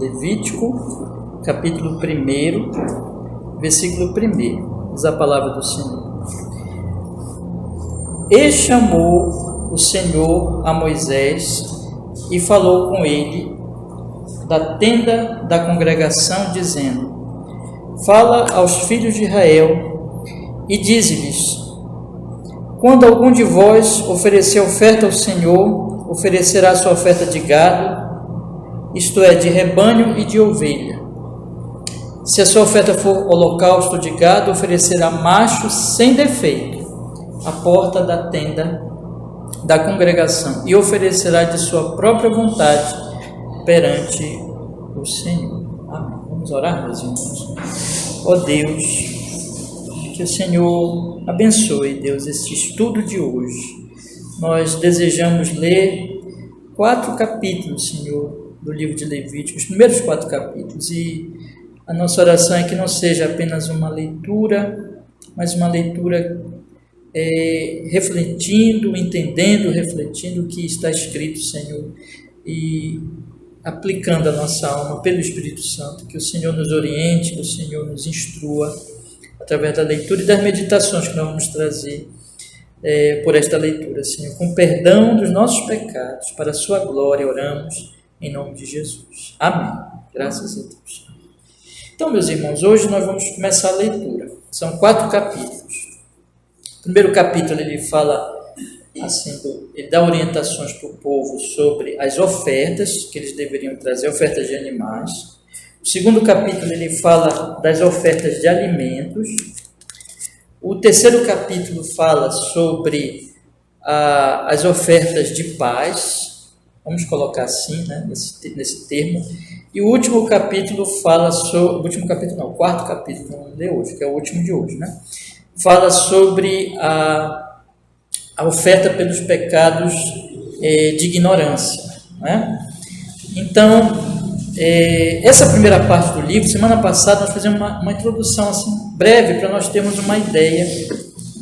Levítico, capítulo 1, versículo 1, diz a palavra do Senhor. E chamou o Senhor a Moisés e falou com ele da tenda da congregação, dizendo: Fala aos filhos de Israel e dize-lhes: Quando algum de vós oferecer oferta ao Senhor, oferecerá sua oferta de gado, isto é, de rebanho e de ovelha. Se a sua oferta for holocausto de gado, oferecerá macho sem defeito à porta da tenda da congregação, e oferecerá de sua própria vontade perante o Senhor. Amém. Vamos orar, meus irmãos. Ó Deus, que o Senhor abençoe, Deus, este estudo de hoje. Nós desejamos ler 4 capítulos, Senhor, do livro de Levítico, os primeiros 4 capítulos, e a nossa oração é que não seja apenas uma leitura, mas uma leitura refletindo, entendendo, refletindo o que está escrito, Senhor, e aplicando a nossa alma pelo Espírito Santo, que o Senhor nos oriente, que o Senhor nos instrua através da leitura e das meditações que nós vamos trazer por esta leitura, Senhor, com perdão dos nossos pecados, para a sua glória oramos, em nome de Jesus. Amém. Graças a Deus. Então, meus irmãos, hoje nós vamos começar a leitura. São 4 capítulos. O primeiro capítulo ele fala assim, ele dá orientações para o povo sobre as ofertas que eles deveriam trazer, ofertas de animais. O segundo capítulo ele fala das ofertas de alimentos. O terceiro capítulo fala sobre as ofertas de paz, vamos colocar assim, né, nesse termo. E o último capítulo fala sobre, o quarto capítulo que vamos ler hoje, que é o último de hoje, né? Fala sobre a oferta pelos pecados de ignorância, né? Então, essa primeira parte do livro, semana passada nós fizemos uma introdução assim, breve, para nós termos uma ideia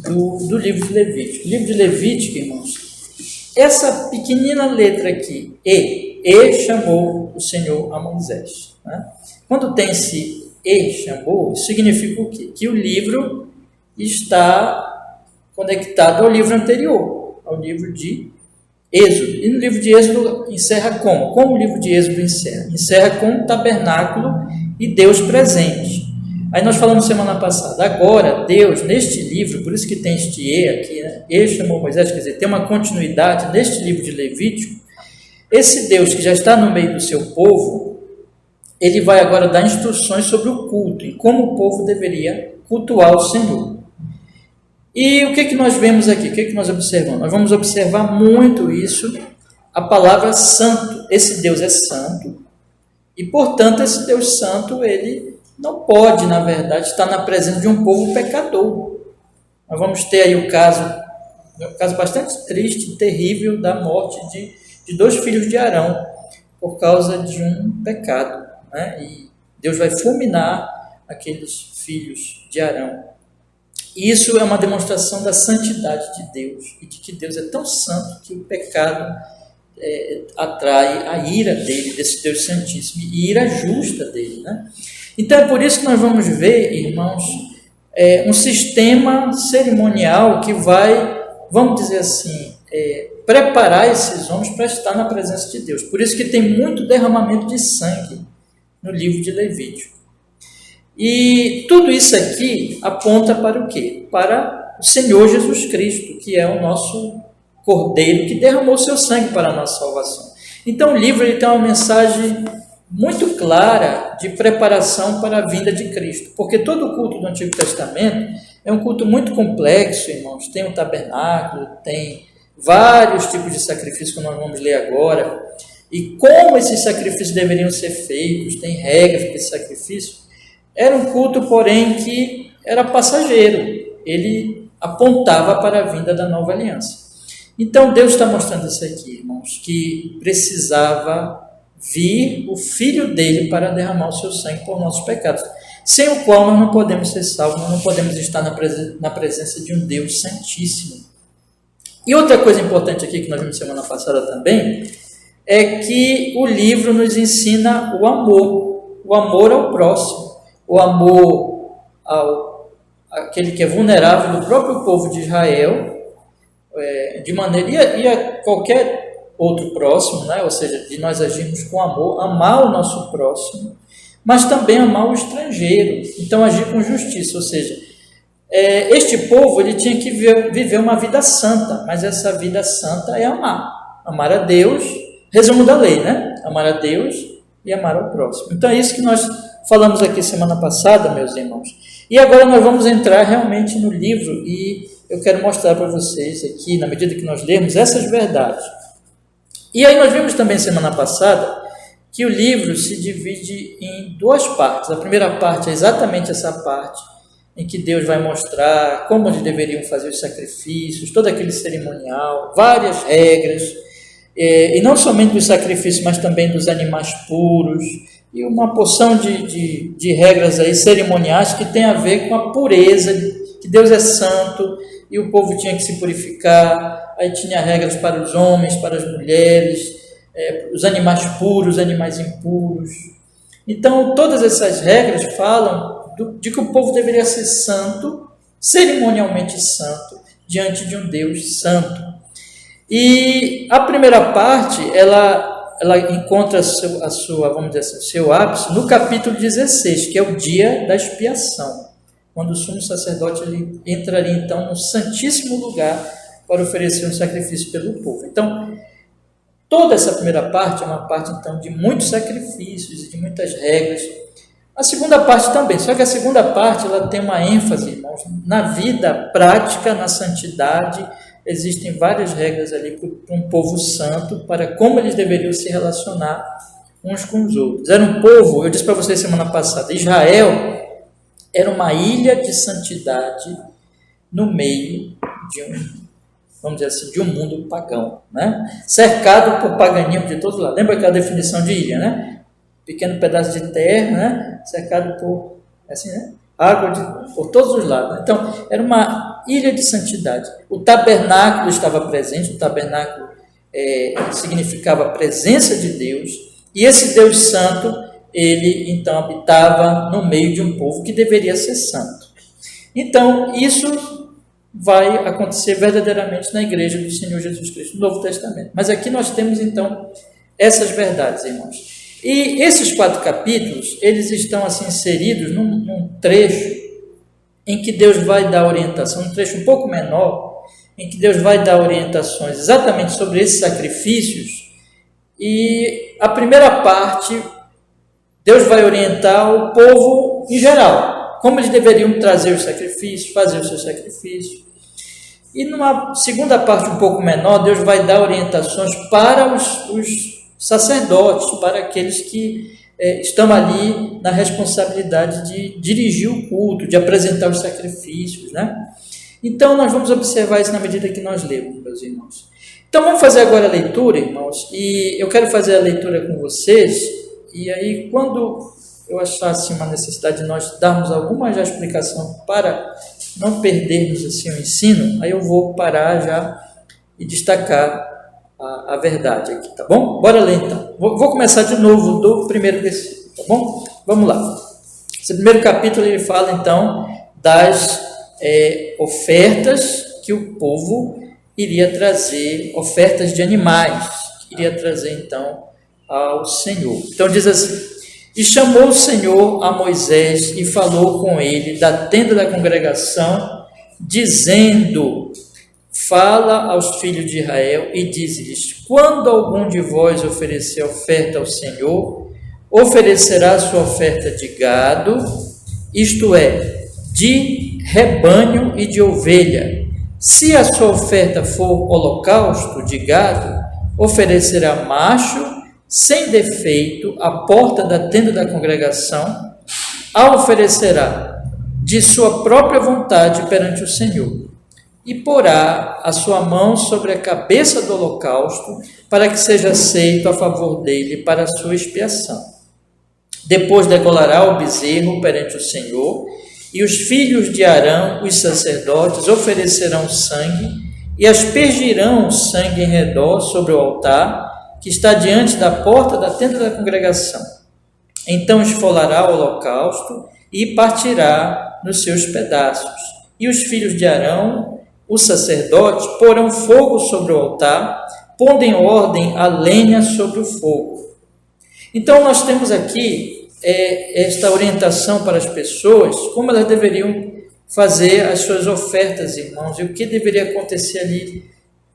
do livro de Levítico. O livro de Levítico, irmãos, essa pequenina letra aqui, E chamou o Senhor a Moisés, né? Quando tem esse E chamou, significa o quê? Que o livro está conectado ao livro anterior, ao livro de Êxodo. E no livro de Êxodo encerra como? Como o livro de Êxodo encerra? Encerra com o tabernáculo e Deus presente. Aí nós falamos semana passada, agora Deus, neste livro, por isso que tem este E aqui, né? E chamou Moisés, quer dizer, tem uma continuidade neste livro de Levítico. Esse Deus que já está no meio do seu povo, ele vai agora dar instruções sobre o culto e como o povo deveria cultuar o Senhor. E o que nós vemos aqui? O que nós observamos? Nós vamos observar muito isso, a palavra santo. Esse Deus é santo e, portanto, esse Deus santo, ele não pode, na verdade, estar na presença de um povo pecador. Nós vamos ter aí um caso bastante triste, terrível, da morte de 2 filhos de Arão, por causa de um pecado, né? E Deus vai fulminar aqueles filhos de Arão. E isso é uma demonstração da santidade de Deus, e de que Deus é tão santo que o pecado atrai a ira dele, desse Deus santíssimo, e ira justa dele, né? Então é por isso que nós vamos ver, irmãos, um sistema cerimonial que vai, vamos dizer assim, preparar esses homens para estar na presença de Deus. Por isso que tem muito derramamento de sangue no livro de Levítico. E tudo isso aqui aponta para o quê? Para o Senhor Jesus Cristo, que é o nosso Cordeiro, que derramou seu sangue para a nossa salvação. Então o livro ele tem uma mensagem muito clara de preparação para a vinda de Cristo, porque todo o culto do Antigo Testamento é um culto muito complexo, irmãos. Tem o tabernáculo, tem vários tipos de sacrifícios que nós vamos ler agora, e como esses sacrifícios deveriam ser feitos, tem regras para esse sacrifício. Era um culto, porém, que era passageiro, ele apontava para a vinda da nova aliança. Então Deus está mostrando isso aqui, irmãos, que precisava vir o Filho dele para derramar o seu sangue por nossos pecados, sem o qual nós não podemos ser salvos, nós não podemos estar na presença de um Deus santíssimo. E outra coisa importante aqui que nós vimos semana passada também, é que o livro nos ensina o amor ao próximo, o amor àquele que é vulnerável do próprio povo de Israel, de maneira, e a qualquer outro próximo, né? Ou seja, de nós agirmos com amor, amar o nosso próximo, mas também amar o estrangeiro, então agir com justiça, ou seja, este povo ele tinha que viver uma vida santa, mas essa vida santa é amar a Deus, resumo da lei, né? Amar a Deus e amar ao próximo. Então é isso que nós falamos aqui semana passada, meus irmãos. E agora nós vamos entrar realmente no livro e eu quero mostrar para vocês aqui, na medida que nós lermos, essas verdades. E aí nós vimos também semana passada que o livro se divide em duas partes. A primeira parte é exatamente essa parte em que Deus vai mostrar como eles deveriam fazer os sacrifícios, todo aquele cerimonial, várias regras, e não somente dos sacrifícios, mas também dos animais puros, e uma porção de regras aí cerimoniais que tem a ver com a pureza, que Deus é santo e o povo tinha que se purificar. Aí tinha regras para os homens, para as mulheres, os animais puros, os animais impuros. Então todas essas regras falam de que o povo deveria ser santo, cerimonialmente santo, diante de um Deus santo. E a primeira parte, ela encontra vamos dizer assim, seu ápice no capítulo 16, que é o dia da expiação, quando o sumo sacerdote ele entraria então no santíssimo lugar para oferecer um sacrifício pelo povo. Então, toda essa primeira parte é uma parte então de muitos sacrifícios e de muitas regras. A segunda parte também, só que a segunda parte ela tem uma ênfase, irmãos, na vida prática, na santidade. Existem várias regras ali para um povo santo, para como eles deveriam se relacionar uns com os outros. Era um povo, eu disse para vocês semana passada, Israel era uma ilha de santidade no meio vamos dizer assim, de um mundo pagão, né? Cercado por paganismo de todos lados. Lembra aquela definição de ilha, né? Pequeno pedaço de terra, né? Cercado por, assim, né? Água por todos os lados. Então, era uma ilha de santidade. O tabernáculo estava presente, o tabernáculo significava a presença de Deus, e esse Deus santo, ele então habitava no meio de um povo que deveria ser santo. Então, isso vai acontecer verdadeiramente na igreja do Senhor Jesus Cristo, no Novo Testamento. Mas aqui nós temos então essas verdades, irmãos. E esses 4 capítulos, eles estão assim inseridos num trecho em que Deus vai dar orientação, um trecho um pouco menor, em que Deus vai dar orientações exatamente sobre esses sacrifícios. E a primeira parte, Deus vai orientar o povo em geral, como eles deveriam trazer os sacrifícios, fazer os seus sacrifícios. E numa segunda parte um pouco menor, Deus vai dar orientações para os sacerdotes, para aqueles que estão ali na responsabilidade de dirigir o culto, de apresentar os sacrifícios, né? Então nós vamos observar isso na medida que nós lemos, meus irmãos. Então vamos fazer agora a leitura, irmãos, e eu quero fazer a leitura com vocês, e aí quando eu achar assim, uma necessidade de nós darmos alguma já explicação para não perdermos assim, o ensino, aí eu vou parar já e destacar a verdade aqui, tá bom? Bora ler então. Vou começar de novo do primeiro versículo, tá bom? Vamos lá. Esse primeiro capítulo ele fala então das ofertas que o povo iria trazer, ofertas de animais, que iria trazer então ao Senhor. Então diz assim: e chamou o Senhor a Moisés e falou com ele da tenda da congregação, dizendo: fala aos filhos de Israel e diz-lhes: quando algum de vós oferecer oferta ao Senhor, oferecerá sua oferta de gado, isto é, de rebanho e de ovelha. Se a sua oferta for holocausto de gado, oferecerá macho sem defeito à porta da tenda da congregação, a oferecerá de sua própria vontade perante o Senhor, e porá a sua mão sobre a cabeça do holocausto, para que seja aceito a favor dele para a sua expiação. Depois degolará o bezerro perante o Senhor, e os filhos de Arão, os sacerdotes, oferecerão sangue, e aspergirão o sangue em redor sobre o altar, que está diante da porta da tenda da congregação. Então esfolará o holocausto e partirá nos seus pedaços. E os filhos de Arão, o sacerdote, porão fogo sobre o altar, pondo em ordem a lenha sobre o fogo. Então nós temos aqui esta orientação para as pessoas, como elas deveriam fazer as suas ofertas, irmãos, e o que deveria acontecer ali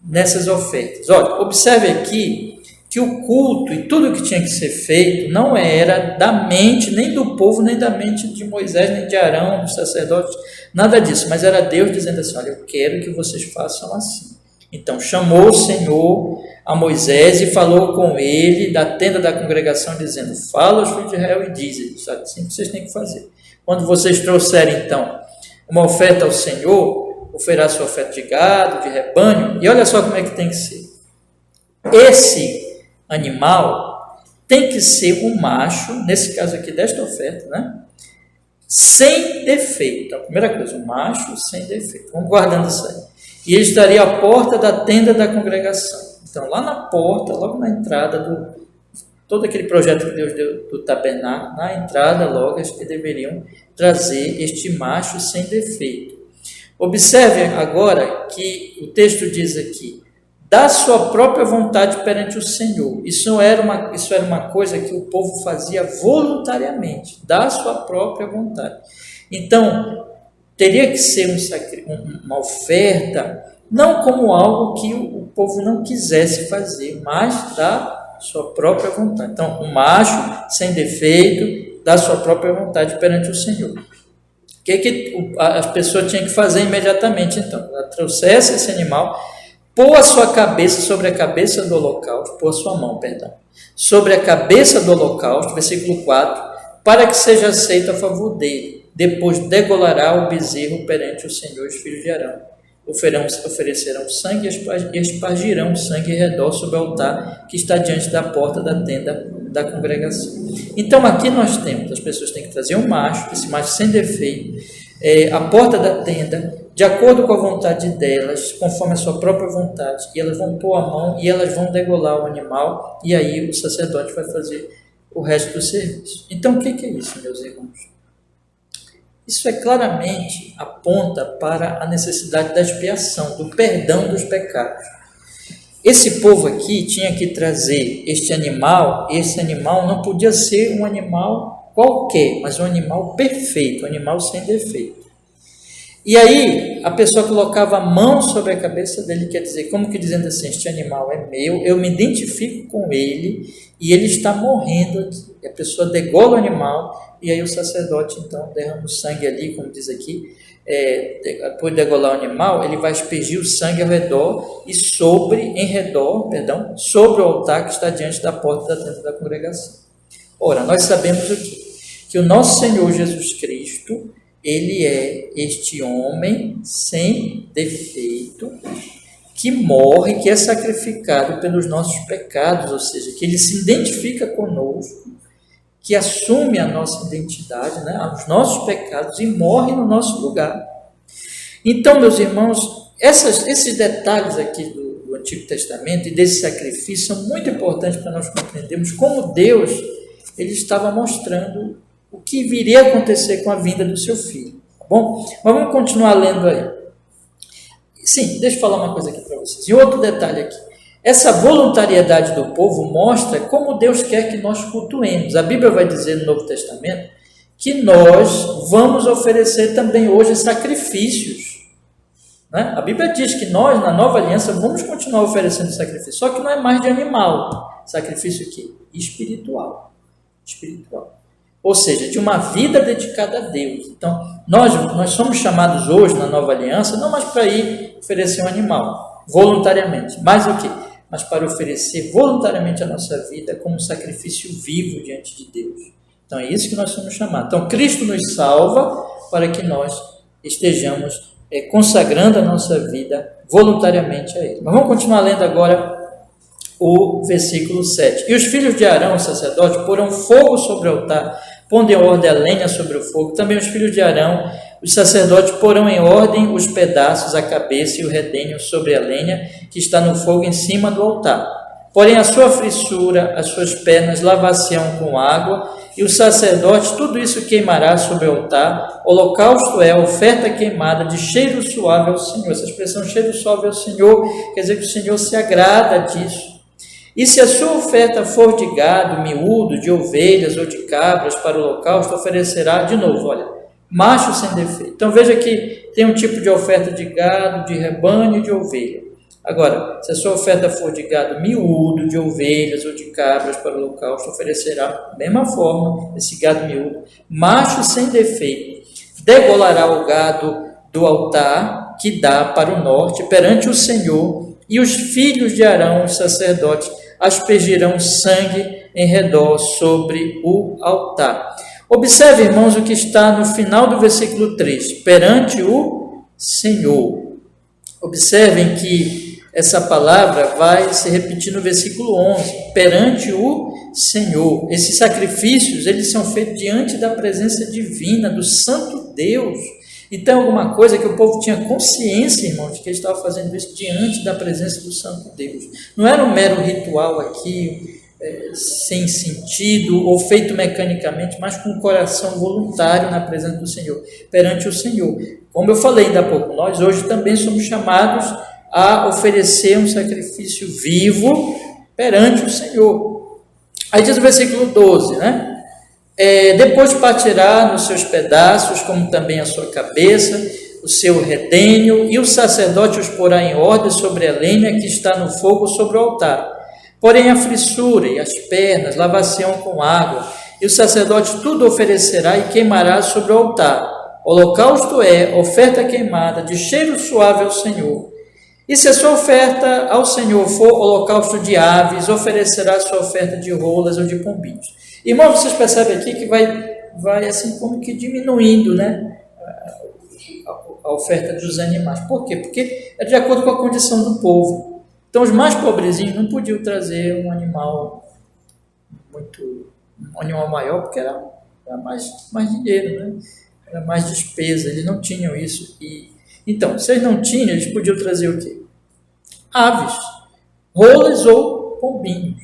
nessas ofertas. Olha, observe aqui que o culto e tudo o que tinha que ser feito não era da mente nem do povo, nem da mente de Moisés, nem de Arão, dos sacerdotes, nada disso, mas era Deus dizendo assim: olha, eu quero que vocês façam assim. Então chamou o Senhor a Moisés e falou com ele da tenda da congregação, dizendo: fala aos filhos de Israel e diz, assim que vocês têm que fazer. Quando vocês trouxerem então uma oferta ao Senhor, ofereça sua oferta de gado, de rebanho, e olha só como é que tem que ser. Esse animal tem que ser um macho, nesse caso aqui desta oferta, né? Sem defeito. Então, a primeira coisa, um macho sem defeito. Vamos guardando isso aí. E ele estaria à porta da tenda da congregação. Então, lá na porta, logo na entrada todo aquele projeto que Deus deu do tabernáculo, na entrada logo, acho que deveriam trazer este macho sem defeito. Observe agora que o texto diz aqui: da sua própria vontade perante o Senhor. Isso era uma coisa que o povo fazia voluntariamente, da sua própria vontade. Então, teria que ser uma oferta, não como algo que o povo não quisesse fazer, mas da sua própria vontade. Então, um macho sem defeito, da sua própria vontade perante o Senhor. O que as pessoas tinham que fazer imediatamente? Então, ela trouxesse esse animal, pôr a sua cabeça sobre a cabeça do holocausto, pôr a sua mão, sobre a cabeça do holocausto, versículo 4, para que seja aceito a favor dele. Depois degolará o bezerro perante o Senhor, os filhos de Arão. Oferecerão sangue e espargirão sangue em redor sobre o altar que está diante da porta da tenda da congregação. Então aqui nós temos, as pessoas têm que trazer um macho, esse macho sem defeito, a porta da tenda, de acordo com a vontade delas, conforme a sua própria vontade, e elas vão pôr a mão e elas vão degolar o animal, e aí o sacerdote vai fazer o resto do serviço. Então o que é isso, meus irmãos? Isso Claramente aponta para a necessidade da expiação, do perdão dos pecados. Esse povo aqui tinha que trazer esse animal não podia ser um animal qualquer, mas um animal perfeito, um animal sem defeito. E aí a pessoa colocava a mão sobre a cabeça dele, quer dizer, como que dizendo assim: este animal é meu, eu me identifico com ele e ele está morrendo aqui. E a pessoa degola o animal e aí o sacerdote então derrama o sangue ali, como diz aqui, depois de degolar o animal, ele vai aspergir o sangue ao redor e sobre o altar que está diante da porta da tenda da congregação. Ora, nós sabemos o quê? Que o nosso Senhor Jesus Cristo, ele é este homem sem defeito, que morre, que é sacrificado pelos nossos pecados, ou seja, que ele se identifica conosco, que assume a nossa identidade, os nossos pecados e morre no nosso lugar. Então, meus irmãos, esses detalhes aqui do Antigo Testamento e desse sacrifício são muito importantes para nós compreendermos como Deus ele estava mostrando o que viria a acontecer com a vinda do seu filho, tá bom? Mas vamos continuar lendo aí. Sim, deixa eu falar uma coisa aqui para vocês. E outro detalhe aqui. Essa voluntariedade do povo mostra como Deus quer que nós cultuemos. A Bíblia vai dizer no Novo Testamento que nós vamos oferecer também hoje sacrifícios. A Bíblia diz que nós, na nova aliança, vamos continuar oferecendo sacrifício, só que não é mais de animal. Sacrifício aqui, espiritual. Ou seja, de uma vida dedicada a Deus. Então, nós somos chamados hoje, na nova aliança, não mais para ir oferecer um animal, voluntariamente. Mas o quê? Mas para oferecer voluntariamente a nossa vida como um sacrifício vivo diante de Deus. Então, é isso que nós somos chamados. Então, Cristo nos salva para que nós estejamos consagrando a nossa vida voluntariamente a Ele. Mas vamos continuar lendo agora o versículo 7. E os filhos de Arão, o sacerdote, porão fogo sobre o altar, pondo em ordem a lenha sobre o fogo. Também os filhos de Arão, os sacerdotes, porão em ordem os pedaços, a cabeça e o redenho sobre a lenha que está no fogo em cima do altar. porém a sua frissura, as suas pernas lavar-se-ão com água, e o sacerdote tudo isso queimará sobre o altar. Holocausto é a oferta queimada de cheiro suave ao Senhor. Essa expressão cheiro suave ao Senhor quer dizer que o Senhor se agrada disso. E se a sua oferta for de gado, miúdo, de ovelhas ou de cabras para o holocausto, oferecerá, de novo, olha, macho sem defeito. Então veja que tem um tipo de oferta de gado, de rebanho e de ovelha. Agora, se a sua oferta for de gado miúdo, de ovelhas ou de cabras para o holocausto, oferecerá da mesma forma esse gado miúdo, macho sem defeito. Degolará o gado do altar que dá para o norte perante o Senhor, e os filhos de Arão, os sacerdotes, aspergirão sangue em redor sobre o altar. Observe, irmãos, o que está no final do versículo 3, perante o Senhor. Observem que essa palavra vai se repetir no versículo 11, perante o Senhor. Esses sacrifícios, eles são feitos diante da presença divina, do Santo Deus. Então, alguma coisa que o povo tinha consciência, irmãos, de que ele estava fazendo isso diante da presença do Santo Deus. Não era um mero ritual aqui, sem sentido, ou feito mecanicamente, mas com um coração voluntário na presença do Senhor, perante o Senhor. Como eu falei ainda há pouco, nós hoje também somos chamados a oferecer um sacrifício vivo perante o Senhor. Aí diz o versículo 12, né? Depois partirá nos seus pedaços, como também a sua cabeça, o seu redenho, e o sacerdote os porá em ordem sobre a lenha que está no fogo sobre o altar. Porém a frissura e as pernas lavar-se-ão com água, e o sacerdote tudo oferecerá e queimará sobre o altar. Holocausto é oferta queimada de cheiro suave ao Senhor. E se a sua oferta ao Senhor for holocausto de aves, oferecerá a sua oferta de rolas ou de pombinhos. Irmãos, vocês percebem aqui que vai assim como que diminuindo, né, a oferta dos animais. Por quê? Porque é de acordo com a condição do povo. Então os mais pobrezinhos não podiam trazer um animal maior, porque era mais dinheiro, né? Era mais despesa, eles não tinham isso. Então, se eles não tinham, eles podiam trazer o quê? Aves, rolas ou pombinhos.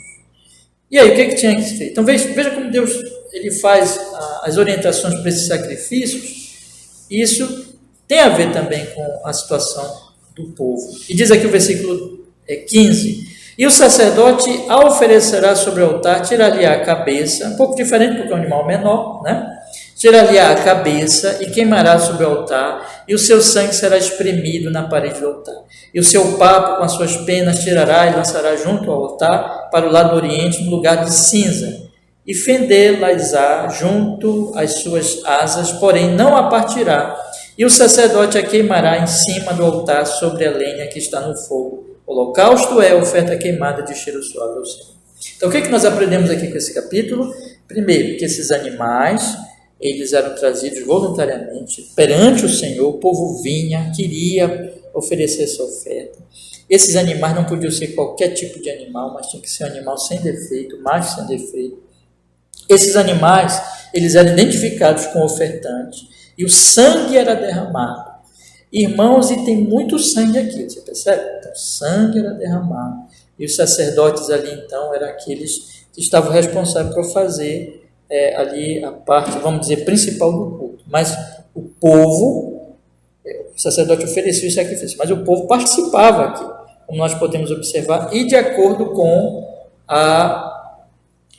E aí, o que tinha que ser feito? Então, veja como Deus ele faz as orientações para esses sacrifícios. Isso tem a ver também com a situação do povo. E diz aqui o versículo 15: e o sacerdote a oferecerá sobre o altar, tirar-lhe a cabeça, um pouco diferente porque é um animal menor, né? Tirar-lhe a cabeça e queimará sobre o altar, e o seu sangue será espremido na parede do altar. E o seu papo com as suas penas tirará e lançará junto ao altar, para o lado oriente, no lugar de cinza, e fendê-las-á junto às suas asas, porém não a partirá. E o sacerdote a queimará em cima do altar sobre a lenha que está no fogo. Holocausto é a oferta queimada de cheiro suave ao Senhor. Então, o que nós aprendemos aqui com esse capítulo? Primeiro, que esses animais eles eram trazidos voluntariamente perante o Senhor, o povo vinha, queria oferecer essa oferta. Esses animais não podiam ser qualquer tipo de animal, mas tinha que ser um animal sem defeito, macho sem defeito. Esses animais, eles eram identificados com o ofertante, e o sangue era derramado. Irmãos, e tem muito sangue aqui, você percebe? Então, sangue era derramado. E os sacerdotes ali, então, eram aqueles que estavam responsáveis por fazer ali a parte, vamos dizer, principal do culto. Mas o povo, o sacerdote oferecia o sacrifício, mas o povo participava aqui, como nós podemos observar, e de acordo com a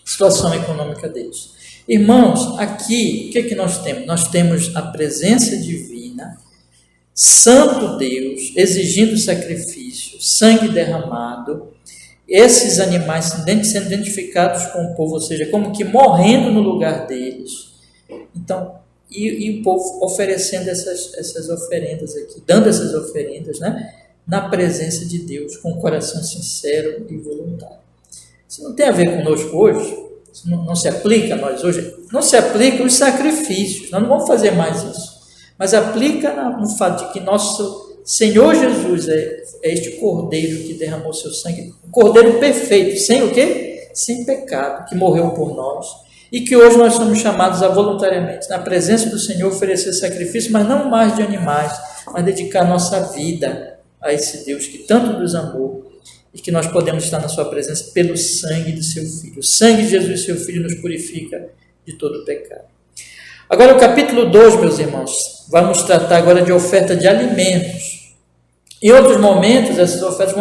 situação econômica deles. Irmãos, aqui, o que nós temos? Nós temos a presença divina, Santo Deus, exigindo sacrifício, sangue derramado, esses animais sendo identificados com o povo, ou seja, como que morrendo no lugar deles. Então, e o povo oferecendo essas oferendas aqui, dando essas oferendas, né, na presença de Deus, com um coração sincero e voluntário. Isso não tem a ver conosco hoje, isso não se aplica a nós hoje, não se aplica os sacrifícios, nós não vamos fazer mais isso, mas aplica no fato de que nosso Senhor Jesus é este Cordeiro que derramou seu sangue, um Cordeiro perfeito, sem o quê? Sem pecado, que morreu por nós, e que hoje nós somos chamados a voluntariamente, na presença do Senhor, oferecer sacrifício, mas não mais de animais, mas dedicar nossa vida a esse Deus que tanto nos amou e que nós podemos estar na sua presença pelo sangue de seu Filho. O sangue de Jesus, seu Filho, nos purifica de todo pecado. Agora, o capítulo 2, meus irmãos, vamos tratar agora de oferta de alimentos. Em outros momentos, essas ofertas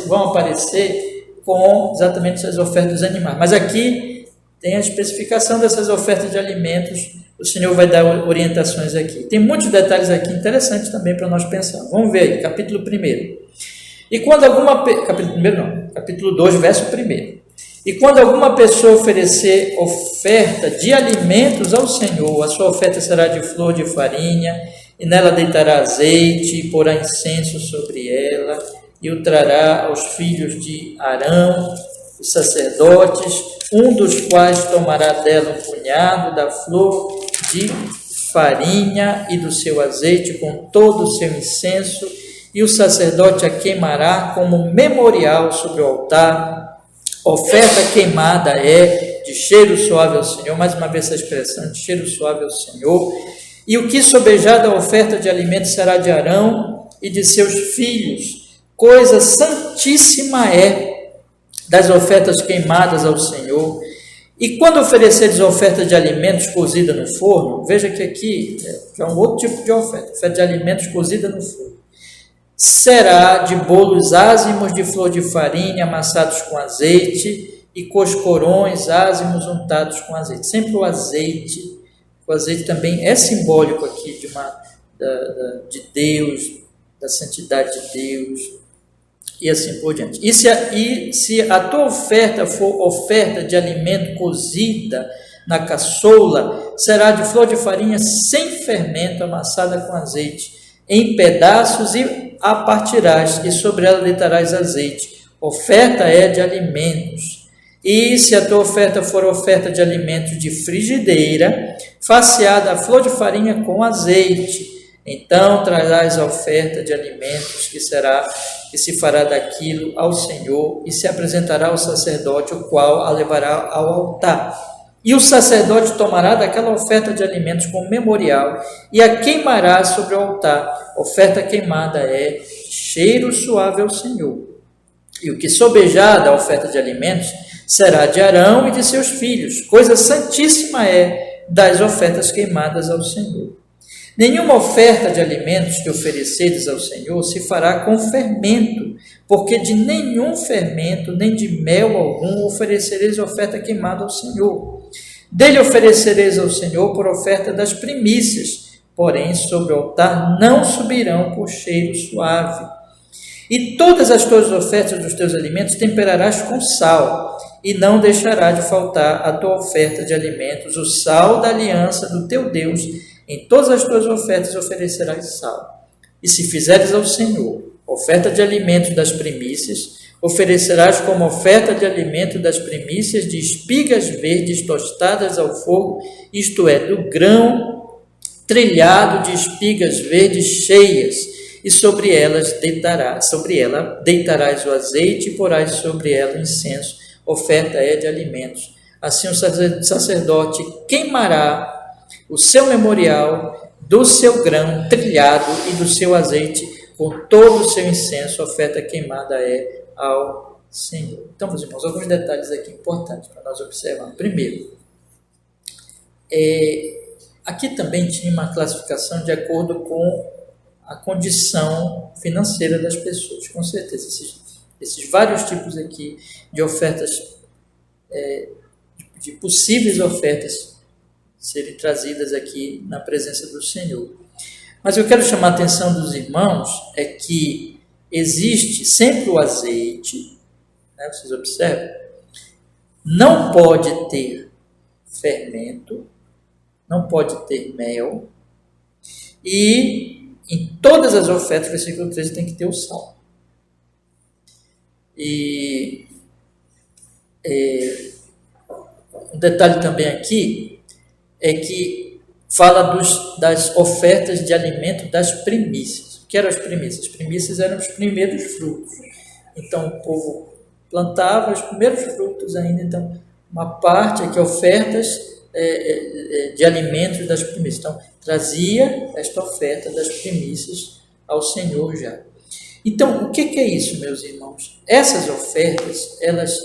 vão aparecer com exatamente essas ofertas dos animais. Mas aqui tem a especificação dessas ofertas de alimentos. O Senhor vai dar orientações aqui. Tem muitos detalhes aqui interessantes também para nós pensarmos. Vamos ver aí, capítulo 1. E quando capítulo 2, verso 1. E quando alguma pessoa oferecer oferta de alimentos ao Senhor, a sua oferta será de flor de farinha, e nela deitará azeite, e porá incenso sobre ela, e o trará aos filhos de Arão, os sacerdotes, um dos quais tomará dela um punhado da flor de farinha e do seu azeite com todo o seu incenso, e o sacerdote a queimará como memorial sobre o altar. Oferta queimada é de cheiro suave ao Senhor, mais uma vez essa expressão, de cheiro suave ao Senhor. E o que sobejar da oferta de alimentos será de Arão e de seus filhos. Coisa santíssima é das ofertas queimadas ao Senhor. E quando ofereceres oferta de alimentos cozida no forno, veja que aqui já é um outro tipo de oferta de alimentos cozida no forno. Será de bolos ázimos de flor de farinha amassados com azeite e coscorões ázimos untados com azeite. Sempre o azeite também é simbólico aqui de Deus, da santidade de Deus e assim por diante. E se a tua oferta for oferta de alimento cozida na caçoula, será de flor de farinha sem fermento amassada com azeite, em pedaços e a partirás, e sobre ela deitarás azeite. Oferta é de alimentos. E se a tua oferta for oferta de alimentos de frigideira, faceada a flor de farinha com azeite, então trarás a oferta de alimentos que se fará daquilo ao Senhor, e se apresentará ao sacerdote, o qual a levará ao altar. E o sacerdote tomará daquela oferta de alimentos como memorial e a queimará sobre o altar. Oferta queimada é cheiro suave ao Senhor. E o que sobejar da oferta de alimentos será de Arão e de seus filhos. Coisa santíssima é das ofertas queimadas ao Senhor. Nenhuma oferta de alimentos que ofereceres ao Senhor se fará com fermento, porque de nenhum fermento, nem de mel algum, oferecereis oferta queimada ao Senhor. Dele oferecereis ao Senhor por oferta das primícias, porém sobre o altar não subirão por cheiro suave. E todas as tuas ofertas dos teus alimentos temperarás com sal, e não deixará de faltar a tua oferta de alimentos, o sal da aliança do teu Deus. Em todas as tuas ofertas oferecerás sal. E se fizeres ao Senhor oferta de alimentos das primícias, oferecerás como oferta de alimento das primícias de espigas verdes tostadas ao fogo, isto é, do grão trilhado de espigas verdes cheias, e sobre ela deitarás o azeite e porás sobre ela o incenso. Oferta é de alimentos. Assim o sacerdote queimará o seu memorial do seu grão trilhado e do seu azeite com todo o seu incenso. Oferta queimada é ao Senhor. Então, meus irmãos, alguns detalhes aqui importantes para nós observarmos. Primeiro, aqui também tinha uma classificação de acordo com a condição financeira das pessoas. Com certeza, esses vários tipos aqui de ofertas, de possíveis ofertas serem trazidas aqui na presença do Senhor. Mas eu quero chamar a atenção dos irmãos é que existe sempre o azeite, né, vocês observam, não pode ter fermento, não pode ter mel, e em todas as ofertas, versículo 13, tem que ter o sal. E um detalhe também aqui é que fala das ofertas de alimento das primícias. O que eram as primícias? As primícias eram os primeiros frutos. Então, o povo plantava os primeiros frutos ainda. Então, uma parte aqui, ofertas de alimentos das primícias. Então, trazia esta oferta das primícias ao Senhor já. Então, o que é isso, meus irmãos? Essas ofertas, elas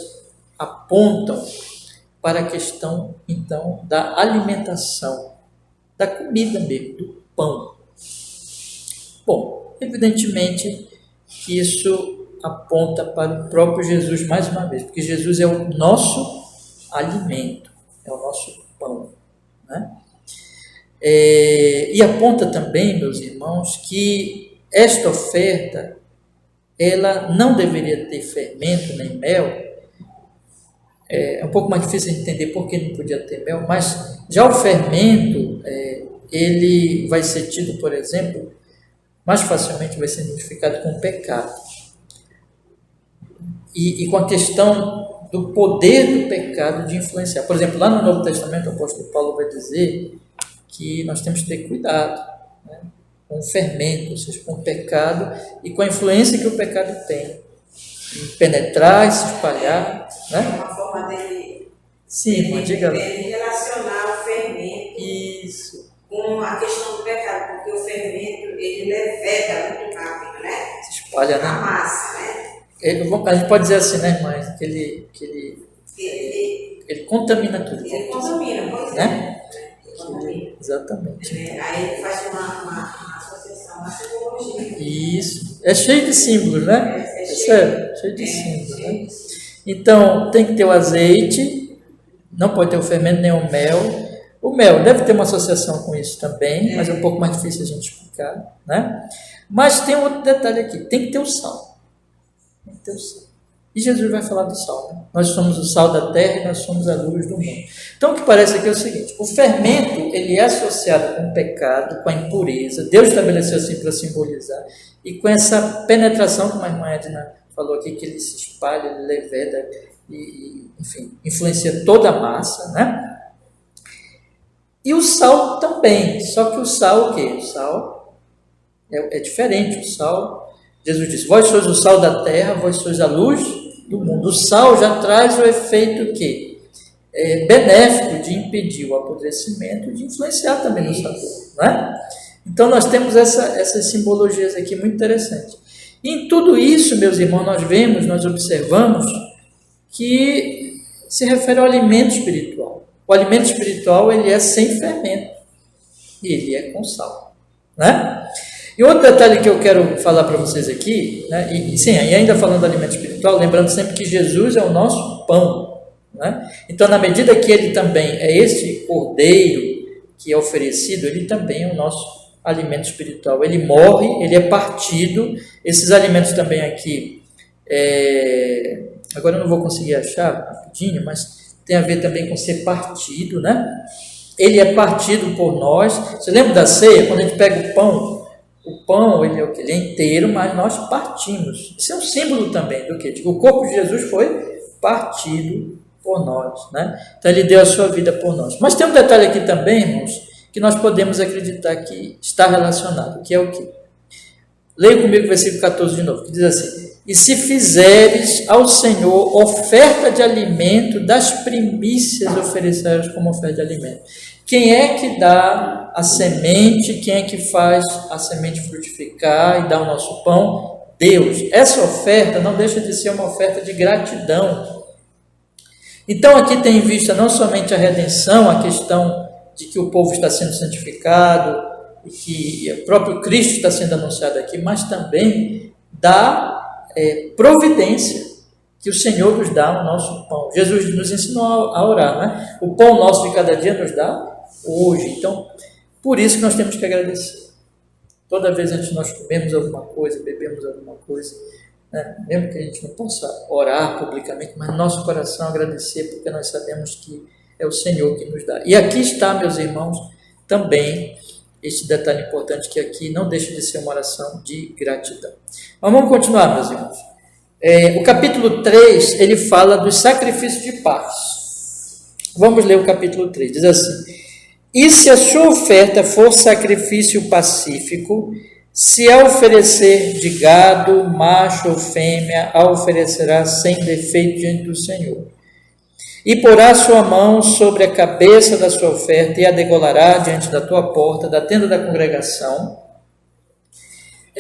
apontam para a questão, então, da alimentação, da comida mesmo, do pão. Bom, evidentemente que isso aponta para o próprio Jesus mais uma vez, porque Jesus é o nosso alimento, é o nosso pão, né? E aponta também, meus irmãos, que esta oferta, ela não deveria ter fermento nem mel. É um pouco mais difícil de entender por que não podia ter mel, mas já o fermento, ele vai ser tido, por exemplo, mais facilmente vai ser identificado com o pecado. E com a questão do poder do pecado de influenciar. Por exemplo, lá no Novo Testamento, o apóstolo Paulo vai dizer que nós temos que ter cuidado, né, com o fermento, ou seja, com o pecado e com a influência que o pecado tem em penetrar e se espalhar, né? É uma forma dele, Sim, diga lá. dele relacionar o fermento Isso. com a questão do pecado, porque o fermento ele leveda muito rápido, né? Se espalha, né? A massa, né? A gente pode dizer assim, né, irmãs? Que ele contamina tudo. Ele contamina, pois né? Contamina. Exatamente. Aí ele faz uma associação, uma simbologia. Isso. É cheio de símbolos, né? É cheio de símbolos, né? Então, tem que ter o azeite, não pode ter o fermento nem o mel. O mel deve ter uma associação com isso também, mas é um pouco mais difícil a gente explicar, né? Mas tem outro detalhe aqui, tem que ter o sal. Tem que ter o sal. E Jesus vai falar do sal, né? Nós somos o sal da terra e nós somos a luz do mundo. Então, o que parece aqui é o seguinte, o fermento, ele é associado com o pecado, com a impureza, Deus estabeleceu assim para simbolizar, e com essa penetração, como a irmã Edna falou aqui, que ele se espalha, ele leveda, e enfim, influencia toda a massa, né? E o sal também, só que o sal o quê? O sal é diferente, o sal, Jesus disse, vós sois o sal da terra, vós sois a luz do mundo. O sal já traz o efeito que benéfico de impedir o apodrecimento, de influenciar também no sabor, né? Então nós temos essas simbologias aqui muito interessantes. E em tudo isso, meus irmãos, nós observamos que se refere ao alimento espiritual. O alimento espiritual, ele é sem fermento, e ele é com sal, né? E outro detalhe que eu quero falar para vocês aqui, né? E ainda falando do alimento espiritual, lembrando sempre que Jesus é o nosso pão, né? Então, na medida que ele também é esse cordeiro que é oferecido, ele também é o nosso alimento espiritual. Ele morre, ele é partido. Esses alimentos também aqui, agora eu não vou conseguir achar rapidinho, mas tem a ver também com ser partido, né? Ele é partido por nós. Você lembra da ceia? Quando a gente pega o pão, ele é o que? Ele é inteiro, mas nós partimos. Isso é um símbolo também do quê? O corpo de Jesus foi partido por nós, né? Então ele deu a sua vida por nós. Mas tem um detalhe aqui também, irmãos, que nós podemos acreditar que está relacionado, que é o quê? Leia comigo o versículo 14 de novo, que diz assim, e se fizeres ao Senhor oferta de alimento, das primícias oferecerás como oferta de alimento. Quem é que dá a semente, quem é que faz a semente frutificar e dá o nosso pão? Deus. Essa oferta não deixa de ser uma oferta de gratidão. Então aqui tem em vista não somente a redenção, a questão de que o povo está sendo santificado e que o próprio Cristo está sendo anunciado aqui, mas também da providência que o Senhor nos dá o nosso pão. Jesus nos ensinou a orar, né? O pão nosso de cada dia nos dá hoje. Então, por isso que nós temos que agradecer. Toda vez antes de nós comermos alguma coisa, bebemos alguma coisa, né? Mesmo que a gente não possa orar publicamente, mas no nosso coração agradecer, porque nós sabemos que é o Senhor que nos dá. E aqui está, meus irmãos, também este detalhe importante, que aqui não deixa de ser uma oração de gratidão. Mas vamos continuar, meus irmãos. O capítulo 3, ele fala dos sacrifícios de paz. Vamos ler o capítulo 3, diz assim, e se a sua oferta for sacrifício pacífico, se a oferecer de gado, macho ou fêmea, a oferecerá sem defeito diante do Senhor. E porá sua mão sobre a cabeça da sua oferta e a degolará diante da tua porta, da tenda da congregação.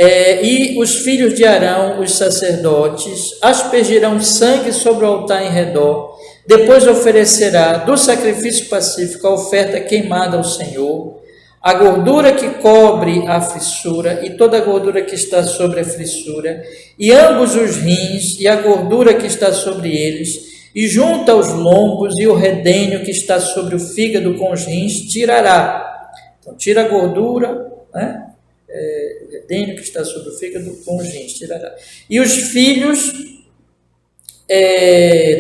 E os filhos de Arão, os sacerdotes, aspergirão sangue sobre o altar em redor. Depois oferecerá do sacrifício pacífico a oferta queimada ao Senhor, a gordura que cobre a fissura e toda a gordura que está sobre a fissura, e ambos os rins e a gordura que está sobre eles, e junta os lombos e o redenho que está sobre o fígado com os rins, tirará. Então, tira a gordura, né? O redenho que está sobre o fígado com os rins, tirará. E os filhos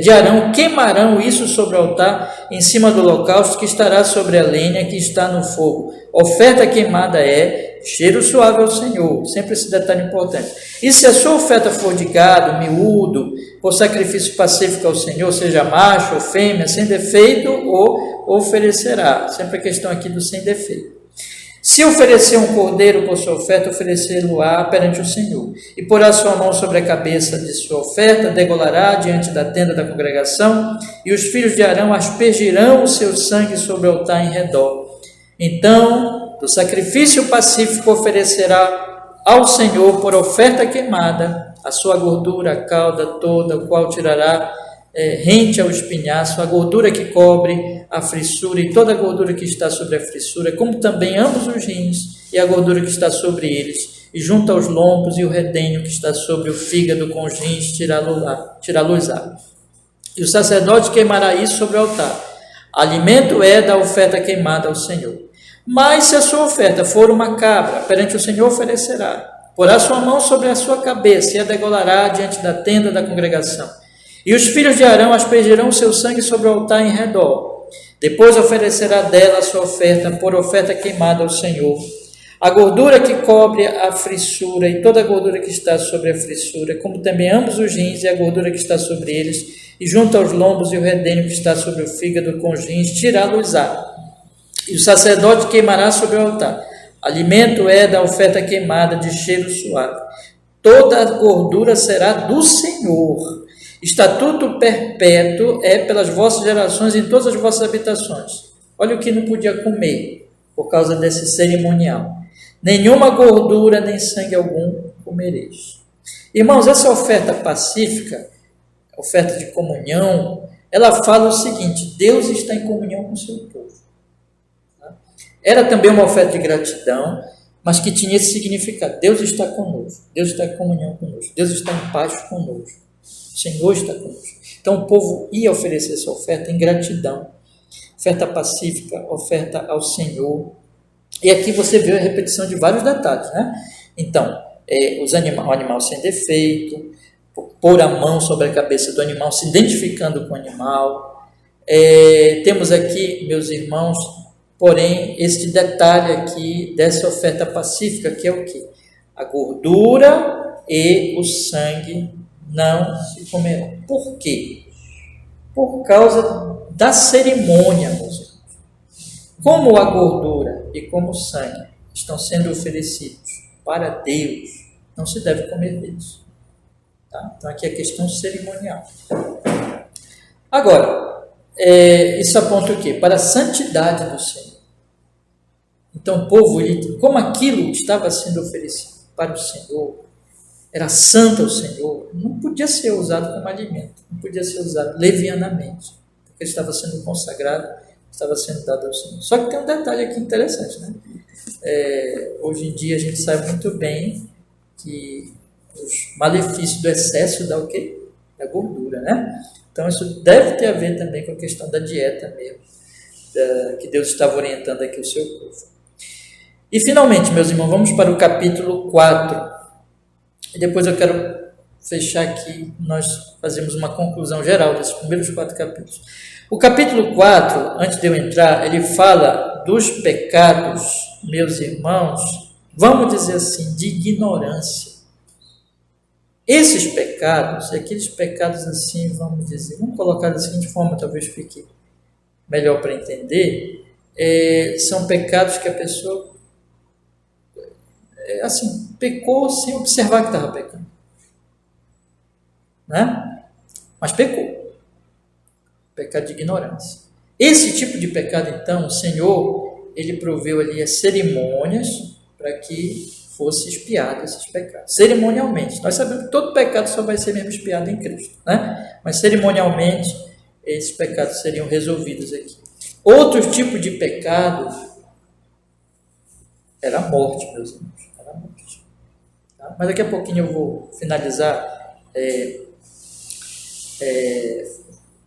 de Arão queimarão isso sobre o altar, em cima do holocausto que estará sobre a lenha que está no fogo. Oferta queimada é cheiro suave ao Senhor, sempre esse detalhe importante. E se a sua oferta for de gado, miúdo, por sacrifício pacífico ao Senhor, seja macho ou fêmea, sem defeito, ou oferecerá. Sempre a questão aqui do sem defeito. Se oferecer um cordeiro por sua oferta, oferecê-lo-á perante o Senhor. E porá sua mão sobre a cabeça de sua oferta, degolará diante da tenda da congregação, e os filhos de Arão aspergirão o seu sangue sobre o altar em redor. Então, do sacrifício pacífico oferecerá ao Senhor por oferta queimada a sua gordura, a cauda toda, o qual tirará rente ao espinhaço, a gordura que cobre a frissura e toda a gordura que está sobre a frissura, como também ambos os rins e a gordura que está sobre eles, e junta aos lombos e o redenho que está sobre o fígado com os rins, tirá-los-á. E o sacerdote queimará isso sobre o altar. Alimento é da oferta queimada ao Senhor. Mas se a sua oferta for uma cabra, perante o Senhor oferecerá. Porá sua mão sobre a sua cabeça e a degolará diante da tenda da congregação. E os filhos de Arão aspergirão o seu sangue sobre o altar em redor. Depois oferecerá dela a sua oferta por oferta queimada ao Senhor. A gordura que cobre a frissura e toda a gordura que está sobre a frissura, como também ambos os rins e a gordura que está sobre eles, e junto aos lombos e o redenho que está sobre o fígado com os rins, tirá-los-á. E o sacerdote queimará sobre o altar. Alimento é da oferta queimada de cheiro suave. Toda a gordura será do Senhor. Estatuto perpétuo é pelas vossas gerações em todas as vossas habitações. Olha o que não podia comer por causa desse cerimonial. Nenhuma gordura nem sangue algum comereis. Irmãos, essa oferta pacífica, oferta de comunhão, ela fala o seguinte: Deus está em comunhão com o seu povo. Era também uma oferta de gratidão, mas que tinha esse significado: Deus está conosco, Deus está em comunhão conosco, Deus está em paz conosco, o Senhor está conosco. Então o povo ia oferecer essa oferta em gratidão, oferta pacífica, oferta ao Senhor. E aqui você vê a repetição de vários detalhes, né? Então, o animal sem defeito, pôr a mão sobre a cabeça do animal, se identificando com o animal. Temos aqui, meus irmãos, porém, este detalhe aqui dessa oferta pacífica, que é o quê? A gordura e o sangue não se comerão. Por quê? Por causa da cerimônia, meus irmãos. Como a gordura e como o sangue estão sendo oferecidos para Deus, não se deve comer deles. Tá? Então, aqui é a questão cerimonial. Agora, isso aponta o quê? Para a santidade do Senhor. Então, o povo, como aquilo estava sendo oferecido para o Senhor, era santo ao Senhor, não podia ser usado como alimento, não podia ser usado levianamente, porque estava sendo consagrado, estava sendo dado ao Senhor. Só que tem um detalhe aqui interessante, né? Hoje em dia a gente sabe muito bem que os malefícios do excesso dá o quê? Da gordura, né? Então isso deve ter a ver também com a questão da dieta mesmo, que Deus estava orientando aqui o seu povo. E finalmente, meus irmãos, vamos para o capítulo 4. E depois eu quero fechar aqui, nós fazemos uma conclusão geral desses primeiros 4 capítulos. O capítulo 4, antes de eu entrar, ele fala dos pecados, meus irmãos, vamos dizer assim, de ignorância. Esses pecados, aqueles pecados assim, vamos dizer, vamos colocar da seguinte forma, talvez fique melhor para entender, são pecados que a pessoa assim, pecou sem observar que estava pecando, né? Mas pecou, pecado de ignorância. Esse tipo de pecado, então, o Senhor, ele proveu ali as cerimônias para que fosse expiado esses pecados, cerimonialmente. Nós sabemos que todo pecado só vai ser mesmo expiado em Cristo, né? Mas cerimonialmente esses pecados seriam resolvidos aqui. Outro tipo de pecado era a morte, meus irmãos, era a morte. Tá? Mas daqui a pouquinho eu vou finalizar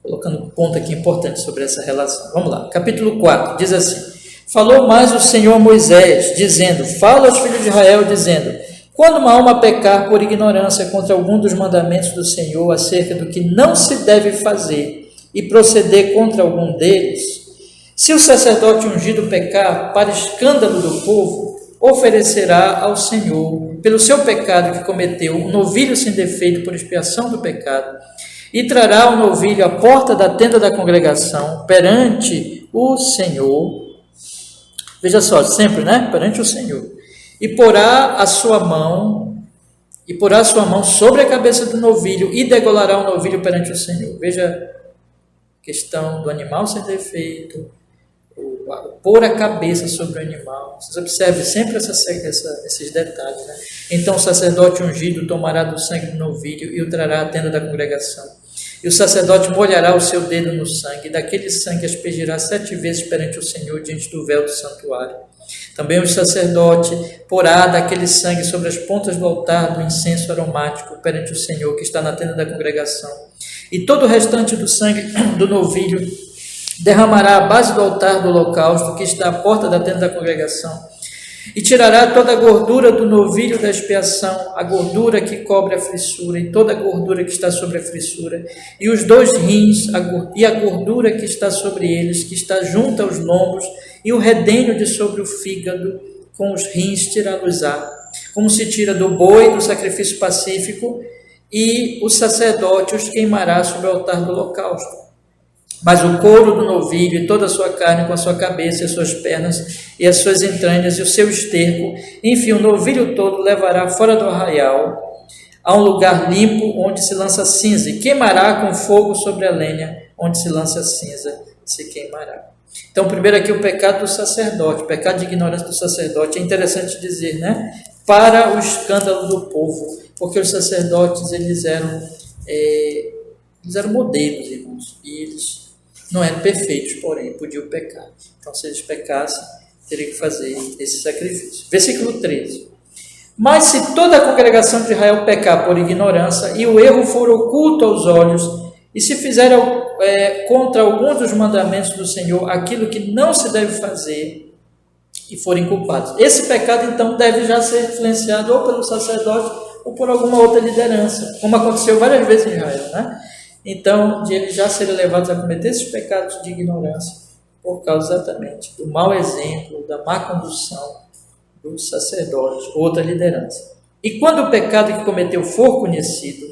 colocando um ponto aqui importante sobre essa relação. Vamos lá, capítulo 4, diz assim: falou mais o Senhor a Moisés, dizendo, fala aos filhos de Israel, dizendo, quando uma alma pecar por ignorância contra algum dos mandamentos do Senhor, acerca do que não se deve fazer, e proceder contra algum deles, se o sacerdote ungido pecar para escândalo do povo, oferecerá ao Senhor, pelo seu pecado que cometeu, um novilho sem defeito por expiação do pecado, e trará o novilho à porta da tenda da congregação, perante o Senhor. Veja só, sempre, né? Perante o Senhor. E porá a sua mão sobre a cabeça do novilho e degolará o novilho perante o Senhor. Veja a questão do animal sem defeito, pôr a cabeça sobre o animal. Vocês observem sempre esses detalhes, né? Então o sacerdote ungido tomará do sangue do novilho e o trará à tenda da congregação. E o sacerdote molhará o seu dedo no sangue, e daquele sangue aspergirá 7 vezes perante o Senhor diante do véu do santuário. Também o sacerdote porá daquele sangue sobre as pontas do altar do incenso aromático perante o Senhor, que está na tenda da congregação. E todo o restante do sangue do novilho derramará à base do altar do holocausto, que está à porta da tenda da congregação. E tirará toda a gordura do novilho da expiação, a gordura que cobre a frissura, e toda a gordura que está sobre a frissura, e os 2 rins, e a gordura que está sobre eles, que está junto aos lombos, e o redenho de sobre o fígado, com os rins tirá-los-á, como se tira do boi do sacrifício pacífico, e o sacerdote os queimará sobre o altar do holocausto. Mas o couro do novilho e toda a sua carne, com a sua cabeça e as suas pernas e as suas entranhas e o seu esterco, enfim, o novilho todo levará fora do arraial a um lugar limpo onde se lança cinza, e queimará com fogo sobre a lenha onde se lança cinza, se queimará. Então, primeiro aqui o pecado do sacerdote, o pecado de ignorância do sacerdote. É interessante dizer, né? Para o escândalo do povo, porque os sacerdotes eles eram modelos, irmãos, e eles não eram perfeitos, porém podiam pecar. Então, se eles pecassem, teriam que fazer esse sacrifício. Versículo 13. Mas se toda a congregação de Israel pecar por ignorância, e o erro for oculto aos olhos, e se fizer contra alguns dos mandamentos do Senhor aquilo que não se deve fazer, e forem culpados, esse pecado então deve já ser influenciado ou pelo sacerdote ou por alguma outra liderança, como aconteceu várias vezes em Israel, né? Então, de eles já serem levados a cometer esses pecados de ignorância por causa exatamente do mau exemplo, da má condução do sacerdote, outra liderança. E quando o pecado que cometeu for conhecido,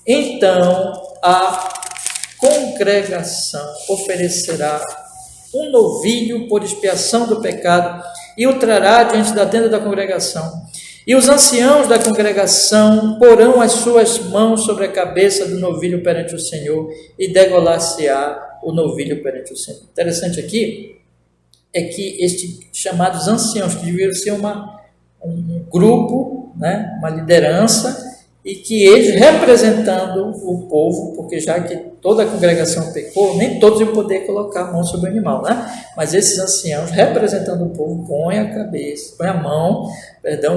então a congregação oferecerá um novilho por expiação do pecado e o trará diante da tenda da congregação. E os anciãos da congregação porão as suas mãos sobre a cabeça do novilho perante o Senhor e degolar-se-á o novilho perante o Senhor. Interessante aqui é que estes chamados anciãos, que deveriam ser um grupo, né, uma liderança, e que eles, representando o povo, porque já que toda a congregação pecou, nem todos iam poder colocar a mão sobre o animal, né? Mas esses anciãos, representando o povo, põem a mão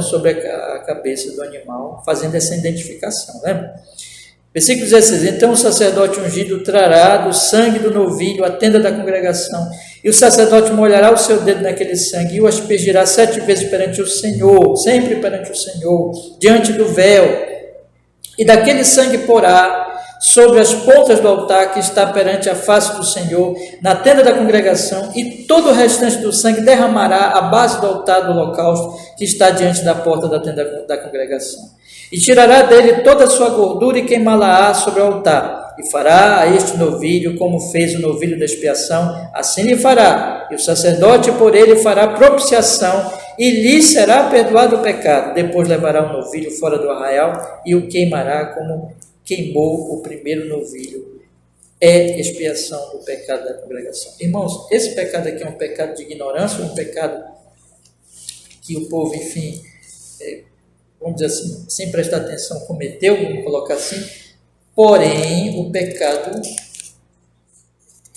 sobre a cabeça do animal, fazendo essa identificação, né? Versículo 16, então o sacerdote ungido trará do sangue do novilho a tenda da congregação, e o sacerdote molhará o seu dedo naquele sangue, e o aspergirá 7 vezes perante o Senhor, sempre perante o Senhor, diante do véu, e daquele sangue porá sobre as pontas do altar que está perante a face do Senhor, na tenda da congregação, e todo o restante do sangue derramará à base do altar do holocausto que está diante da porta da tenda da congregação. E tirará dele toda a sua gordura e queimá-la-á sobre o altar, e fará a este novilho como fez o novilho da expiação, assim lhe fará, e o sacerdote por ele fará propiciação, e lhe será perdoado o pecado. Depois levará o novilho fora do arraial e o queimará como queimou o primeiro novilho. É expiação do pecado da congregação. Irmãos, esse pecado aqui é um pecado de ignorância, um pecado que o povo, enfim, vamos dizer assim, sem prestar atenção, cometeu, vamos colocar assim, porém o pecado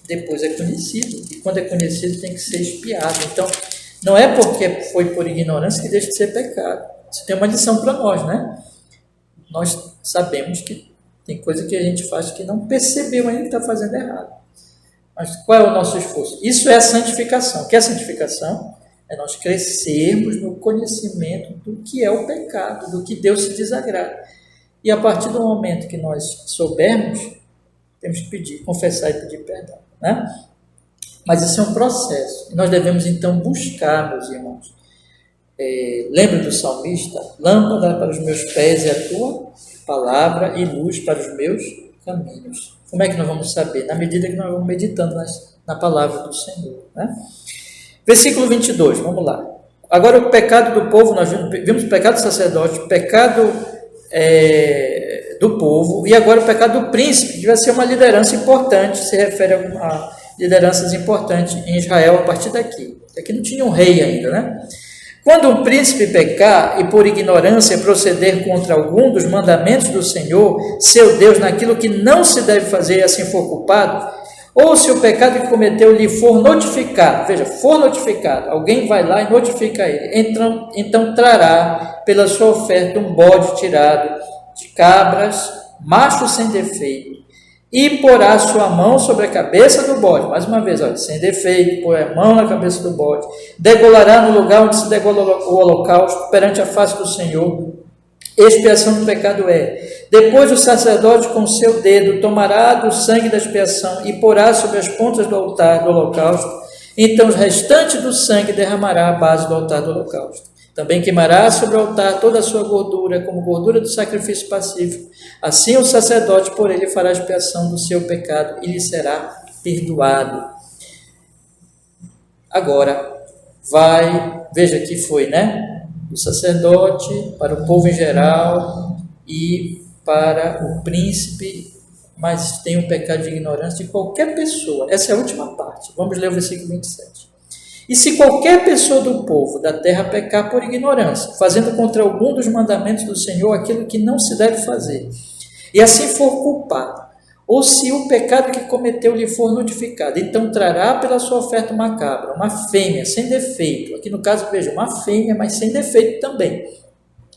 depois é conhecido, e quando é conhecido tem que ser expiado. Então, não é porque foi por ignorância que deixa de ser pecado. Isso tem uma lição para nós, né? Nós sabemos que tem coisa que a gente faz que não percebeu ainda que está fazendo errado. Mas qual é o nosso esforço? Isso é a santificação. O que é a santificação? É nós crescermos no conhecimento do que é o pecado, do que Deus se desagrada. E a partir do momento que nós soubermos, temos que pedir, confessar e pedir perdão, né? Mas isso é um processo. E nós devemos então buscar, meus irmãos. Lembra do salmista? Lâmpada para os meus pés é a tua palavra e luz para os meus caminhos. Como é que nós vamos saber? Na medida que nós vamos meditando na palavra do Senhor, né? Versículo 22, vamos lá. Agora o pecado do povo, nós vimos o pecado do sacerdote, o pecado do povo, e agora o pecado do príncipe, que devia ser uma liderança importante, se refere a lideranças importantes em Israel a partir daqui. Aqui não tinha um rei ainda, né? Quando um príncipe pecar e por ignorância proceder contra algum dos mandamentos do Senhor, seu Deus, naquilo que não se deve fazer e assim for culpado, ou se o pecado que cometeu lhe for notificado, veja, for notificado, alguém vai lá e notifica ele, então trará pela sua oferta um bode tirado de cabras, macho sem defeito, e porá sua mão sobre a cabeça do bode, mais uma vez, olha, sem defeito, põe a mão na cabeça do bode, degolará no lugar onde se degola o holocausto, perante a face do Senhor. Expiação do pecado depois o sacerdote com seu dedo tomará do sangue da expiação e porá sobre as pontas do altar do holocausto, então o restante do sangue derramará à base do altar do holocausto. Também queimará sobre o altar toda a sua gordura, como gordura do sacrifício pacífico. Assim o sacerdote por ele fará expiação do seu pecado e lhe será perdoado. Agora, veja que foi, né? Do sacerdote, para o povo em geral e para o príncipe, mas tem um pecado de ignorância de qualquer pessoa. Essa é a última parte. Vamos ler o versículo 27. E se qualquer pessoa do povo da terra pecar por ignorância, fazendo contra algum dos mandamentos do Senhor aquilo que não se deve fazer, e assim for culpado, ou se o pecado que cometeu lhe for notificado, então trará pela sua oferta uma cabra, uma fêmea, sem defeito. Aqui no caso, veja, uma fêmea, mas sem defeito também,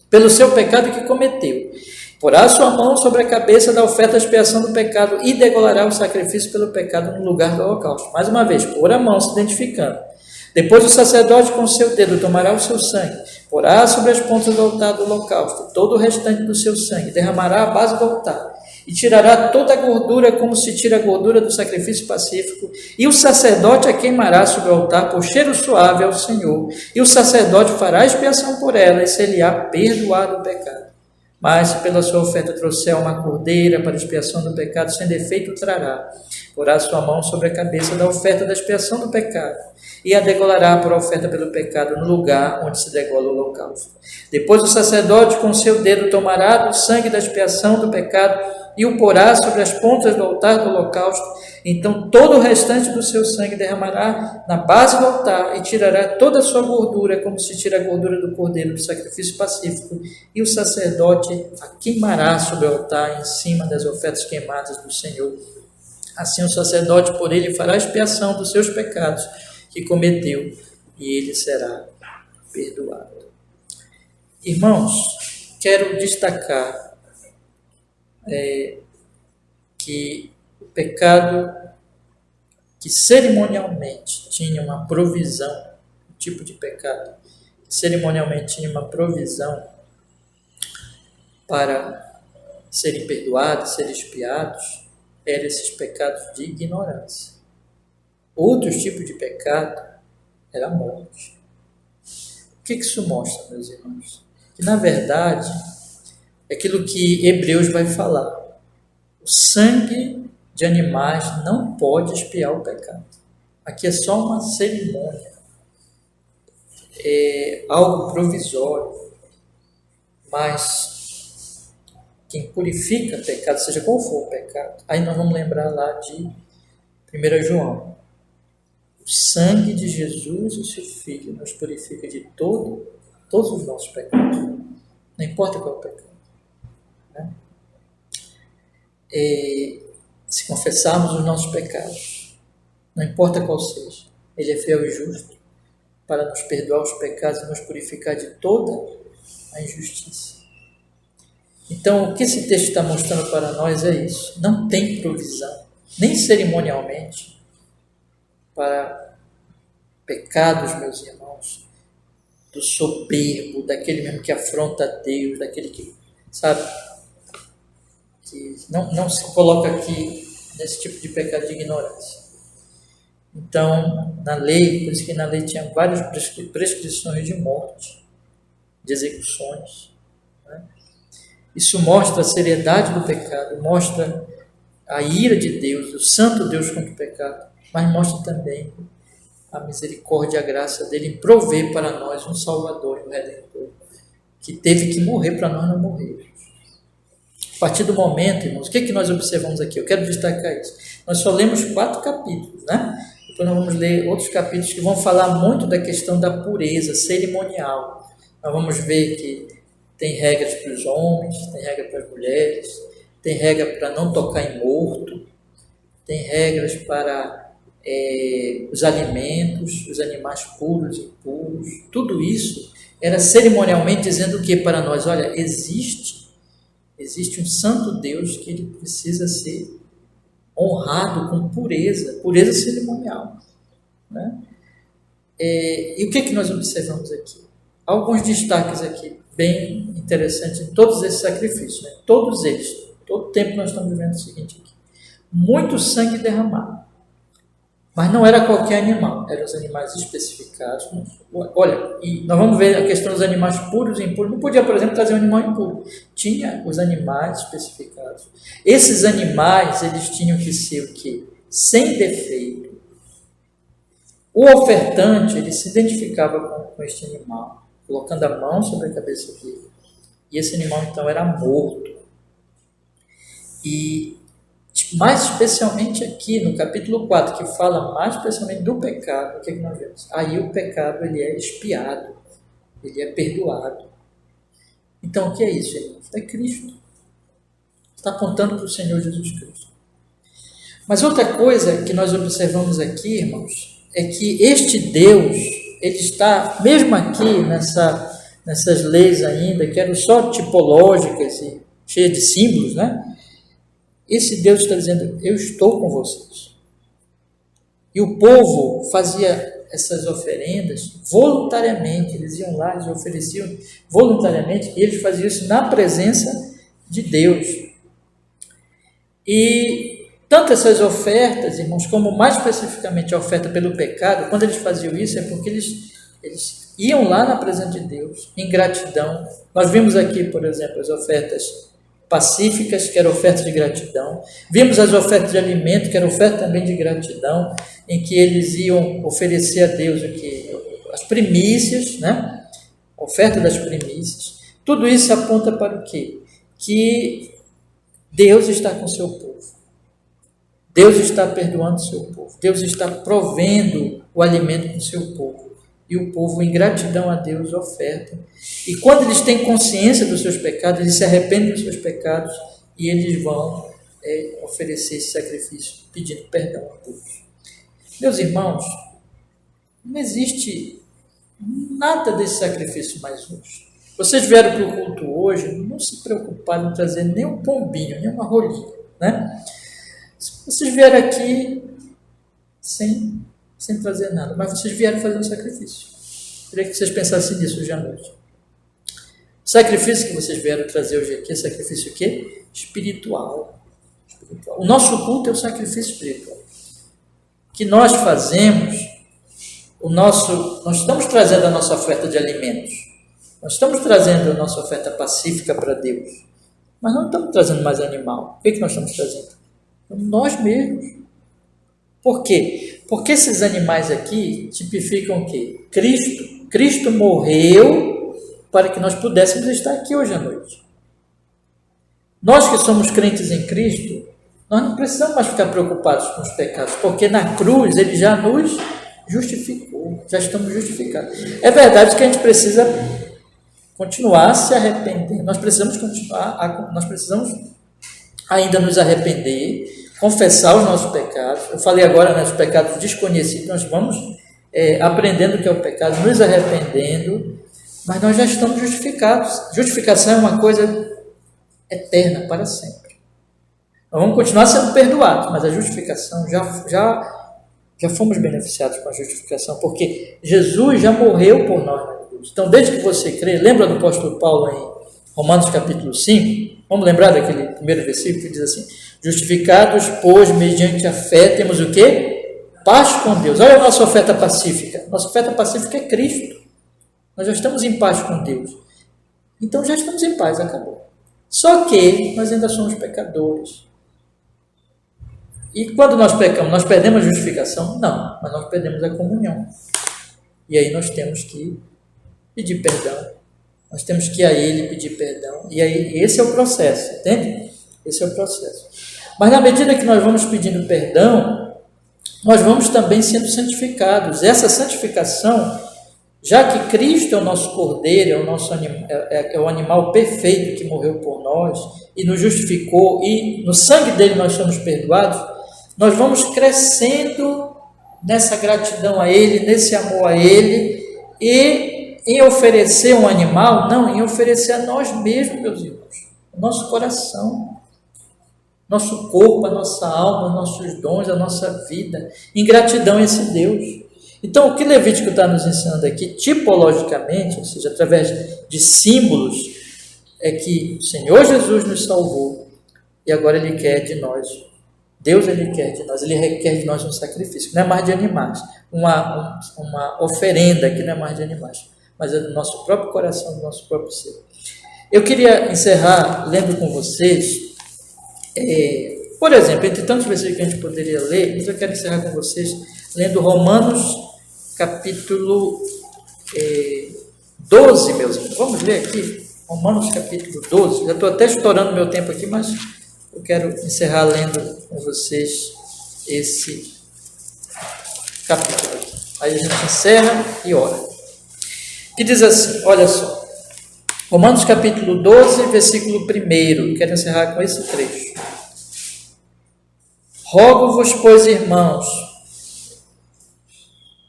pelo seu pecado que cometeu. Porá sua mão sobre a cabeça da oferta de expiação do pecado e degolará o sacrifício pelo pecado no lugar do holocausto. Mais uma vez, pôr a mão, se identificando. Depois o sacerdote com seu dedo tomará o seu sangue, porá sobre as pontas do altar do holocausto todo o restante do seu sangue, derramará a base do altar, e tirará toda a gordura como se tira a gordura do sacrifício pacífico, e o sacerdote a queimará sobre o altar por cheiro suave ao Senhor, e o sacerdote fará expiação por ela, e ser-lhe-á perdoado o pecado. Mas se pela sua oferta trouxer uma cordeira para expiação do pecado, sem defeito trará, porá sua mão sobre a cabeça da oferta da expiação do pecado, e a degolará por oferta pelo pecado no lugar onde se degola o holocausto. Depois o sacerdote com seu dedo tomará do sangue da expiação do pecado e o porá sobre as pontas do altar do holocausto, então todo o restante do seu sangue derramará na base do altar e tirará toda a sua gordura, como se tira a gordura do cordeiro do sacrifício pacífico, e o sacerdote a queimará sobre o altar em cima das ofertas queimadas do Senhor. Assim o sacerdote por ele fará expiação dos seus pecados que cometeu, e ele será perdoado. Irmãos, quero destacar que o pecado que cerimonialmente tinha uma provisão, o tipo de pecado que cerimonialmente tinha uma provisão para serem perdoados, serem expiados, eram esses pecados de ignorância. Outros tipos de pecado era a morte. O que isso mostra, meus irmãos? Que, na verdade, é aquilo que Hebreus vai falar. O sangue de animais não pode expiar o pecado. Aqui é só uma cerimônia. É algo provisório. Mas quem purifica pecado, seja qual for o pecado, aí nós vamos lembrar lá de 1 João. O sangue de Jesus, o seu Filho, nos purifica de todos os nossos pecados. Não importa qual é o pecado. Né? Se confessarmos os nossos pecados, não importa qual seja, Ele é fiel e justo para nos perdoar os pecados e nos purificar de toda a injustiça. Então, o que esse texto está mostrando para nós é isso. Não tem provisão, nem cerimonialmente, para pecados, meus irmãos, do soberbo, daquele mesmo que afronta a Deus, daquele que, sabe, que não se coloca aqui nesse tipo de pecado de ignorância. Então, na lei, por isso que na lei tinha várias prescrições de morte, de execuções. Né? Isso mostra a seriedade do pecado, mostra a ira de Deus, o santo Deus contra o pecado, mas mostra também a misericórdia e a graça dele em prover para nós um Salvador, um Redentor, que teve que morrer para nós não morrermos. A partir do momento, irmãos, o que nós observamos aqui? Eu quero destacar isso. Nós só lemos 4 capítulos, né? Depois nós vamos ler outros capítulos que vão falar muito da questão da pureza cerimonial. Nós vamos ver que tem regras para os homens, tem regra para as mulheres, tem regra para não tocar em morto, tem regras para os alimentos, os animais puros e impuros. Tudo isso era cerimonialmente dizendo o que para nós? Olha, existe um santo Deus que ele precisa ser honrado com pureza cerimonial. Né? E o que nós observamos aqui? Alguns destaques aqui, bem interessantes em todos esses sacrifícios, né? Todos eles, todo tempo nós estamos vivendo o seguinte aqui: muito sangue derramado. Mas não era qualquer animal, eram os animais especificados. Olha, e nós vamos ver a questão dos animais puros e impuros. Não podia, por exemplo, trazer um animal impuro. Tinha os animais especificados. Esses animais, eles tinham que ser o quê? Sem defeito. O ofertante, ele se identificava com este animal, colocando a mão sobre a cabeça dele. E esse animal, então, era morto. E mais especialmente aqui no capítulo 4, que fala mais especialmente do pecado, o que nós vemos? Aí o pecado ele é expiado, ele é perdoado. Então o que é isso, irmãos? É Cristo. Está apontando para o Senhor Jesus Cristo. Mas outra coisa que nós observamos aqui, irmãos, é que este Deus, ele está, mesmo aqui nessas leis ainda, que eram só tipológicas e cheias de símbolos, né? Esse Deus está dizendo, eu estou com vocês. E o povo fazia essas oferendas voluntariamente. Eles iam lá, eles ofereciam voluntariamente, e eles faziam isso na presença de Deus. E tanto essas ofertas, irmãos, como mais especificamente a oferta pelo pecado, quando eles faziam isso, é porque eles iam lá na presença de Deus, em gratidão. Nós vimos aqui, por exemplo, as ofertas pacíficas, que era oferta de gratidão. Vimos as ofertas de alimento, que era oferta também de gratidão, em que eles iam oferecer a Deus o que? As primícias, né? A oferta das primícias. Tudo isso aponta para o quê? Que Deus está com o seu povo. Deus está perdoando o seu povo. Deus está provendo o alimento para o seu povo. E o povo, em gratidão a Deus, oferta. E quando eles têm consciência dos seus pecados, eles se arrependem dos seus pecados e eles vão oferecer esse sacrifício, pedindo perdão a Deus. Meus irmãos, não existe nada desse sacrifício mais justo. Vocês vieram para o culto hoje, não se preocuparam em trazer nem um pombinho, nem uma rolinha, né? Vocês vieram aqui sem trazer nada, mas vocês vieram fazer um sacrifício. Eu queria que vocês pensassem nisso hoje à noite. O sacrifício que vocês vieram trazer hoje aqui é sacrifício o quê? Espiritual. O nosso culto é o sacrifício espiritual. O que nós fazemos, nós estamos trazendo a nossa oferta de alimentos, nós estamos trazendo a nossa oferta pacífica para Deus, mas não estamos trazendo mais animal. O que nós estamos trazendo? Nós mesmos. Por quê? Porque esses animais aqui tipificam o quê? Cristo. Cristo morreu para que nós pudéssemos estar aqui hoje à noite. Nós que somos crentes em Cristo, nós não precisamos mais ficar preocupados com os pecados, porque na cruz ele já nos justificou, já estamos justificados. É verdade que a gente precisa continuar se arrependendo, nós precisamos ainda nos arrepender, confessar os nossos pecados. Eu falei agora, né, os pecados desconhecidos, nós vamos aprendendo o que é o pecado, nos arrependendo, mas nós já estamos justificados. Justificação é uma coisa eterna, para sempre. Nós vamos continuar sendo perdoados, mas a justificação, já fomos beneficiados com a justificação, porque Jesus já morreu por nós na cruz. Então, desde que você crê, lembra do apóstolo Paulo em Romanos capítulo 5? Vamos lembrar daquele primeiro versículo que diz assim: justificados, pois, mediante a fé, temos o quê? Paz com Deus. Olha a nossa oferta pacífica. Nossa oferta pacífica é Cristo. Nós já estamos em paz com Deus. Então já estamos em paz, acabou. Só que nós ainda somos pecadores. E quando nós pecamos, nós perdemos a justificação? Não, mas nós perdemos a comunhão. E aí nós temos que pedir perdão. Nós temos que ir a Ele pedir perdão. E aí esse é o processo, entende? Esse é o processo. Mas na medida que nós vamos pedindo perdão, nós vamos também sendo santificados. Essa santificação, já que Cristo é o nosso Cordeiro, é o animal perfeito que morreu por nós e nos justificou, e no sangue dele nós somos perdoados, nós vamos crescendo nessa gratidão a Ele, nesse amor a Ele, e em oferecer um animal, não, em oferecer a nós mesmos, meus irmãos, o nosso coração, nosso corpo, a nossa alma, os nossos dons, a nossa vida, em gratidão a esse Deus. Então, o que Levítico está nos ensinando aqui, tipologicamente, ou seja, através de símbolos, é que o Senhor Jesus nos salvou e agora Ele quer de nós. Deus, Ele quer de nós, Ele requer de nós um sacrifício, que não é mais de animais, uma oferenda que não é mais de animais, mas é do nosso próprio coração, do nosso próprio ser. Eu queria encerrar lendo com vocês, por exemplo, entre tantos versículos que a gente poderia ler, mas eu quero encerrar com vocês lendo Romanos capítulo 12, meus irmãos. Vamos ler aqui, Romanos capítulo 12. Já estou até estourando meu tempo aqui, mas eu quero encerrar lendo com vocês esse capítulo aqui. Aí a gente encerra e ora. Que diz assim, olha só. Romanos capítulo 12, versículo 1. Quero encerrar com esse trecho. Rogo-vos, pois, irmãos,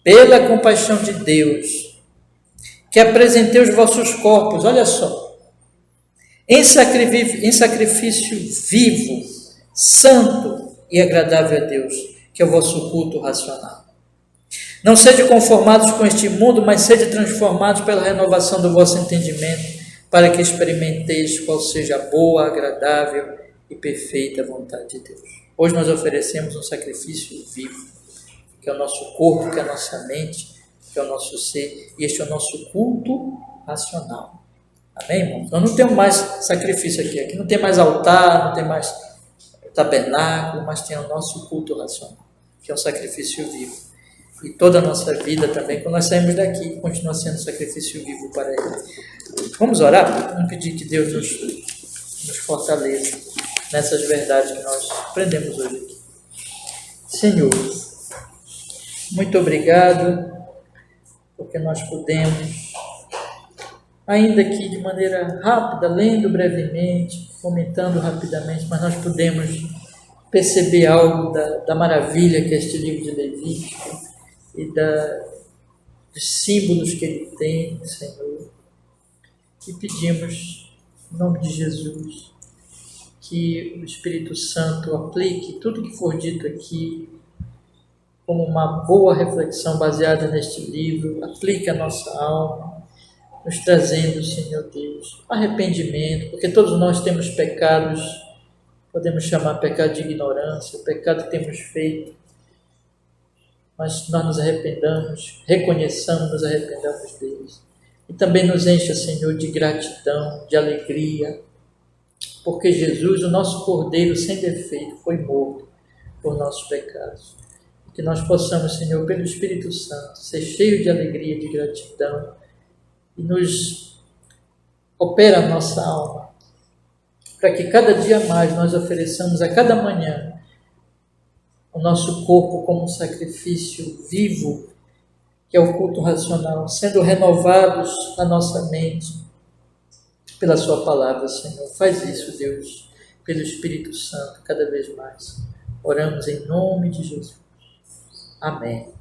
pela compaixão de Deus, que apresentei os vossos corpos, olha só, em sacrifício vivo, santo e agradável a Deus, que é o vosso culto racional. Não sede conformados com este mundo, mas sede transformados pela renovação do vosso entendimento, para que experimenteis qual seja a boa, agradável e perfeita vontade de Deus. Hoje nós oferecemos um sacrifício vivo, que é o nosso corpo, que é a nossa mente, que é o nosso ser, e este é o nosso culto racional. Amém, irmãos? Nós não temos mais sacrifício aqui não tem mais altar, não tem mais tabernáculo, mas tem o nosso culto racional, que é um sacrifício vivo. E toda a nossa vida também, quando nós saímos daqui, continua sendo sacrifício vivo para Ele. Vamos orar? Vamos pedir que Deus nos fortaleça nessas verdades que nós aprendemos hoje aqui. Senhor, muito obrigado, porque nós podemos, ainda que de maneira rápida, lendo brevemente, comentando rapidamente, mas nós podemos perceber algo da maravilha que é este livro de Levítico e dos símbolos que ele tem, Senhor. E pedimos, em nome de Jesus, que o Espírito Santo aplique tudo que for dito aqui como uma boa reflexão baseada neste livro, aplique a nossa alma, nos trazendo, Senhor Deus, arrependimento, porque todos nós temos pecados, podemos chamar pecado de ignorância, pecado que temos feito, mas nós nos arrependamos, reconheçamos, nos arrependamos deles. E também nos encha, Senhor, de gratidão, de alegria, porque Jesus, o nosso Cordeiro sem defeito, foi morto por nossos pecados. Que nós possamos, Senhor, pelo Espírito Santo, ser cheios de alegria, de gratidão, e nos opera a nossa alma, para que cada dia mais nós ofereçamos a cada manhã o nosso corpo como um sacrifício vivo, que é o culto racional, sendo renovados na nossa mente, pela sua palavra, Senhor. Faz isso, Deus, pelo Espírito Santo, cada vez mais. Oramos em nome de Jesus. Amém.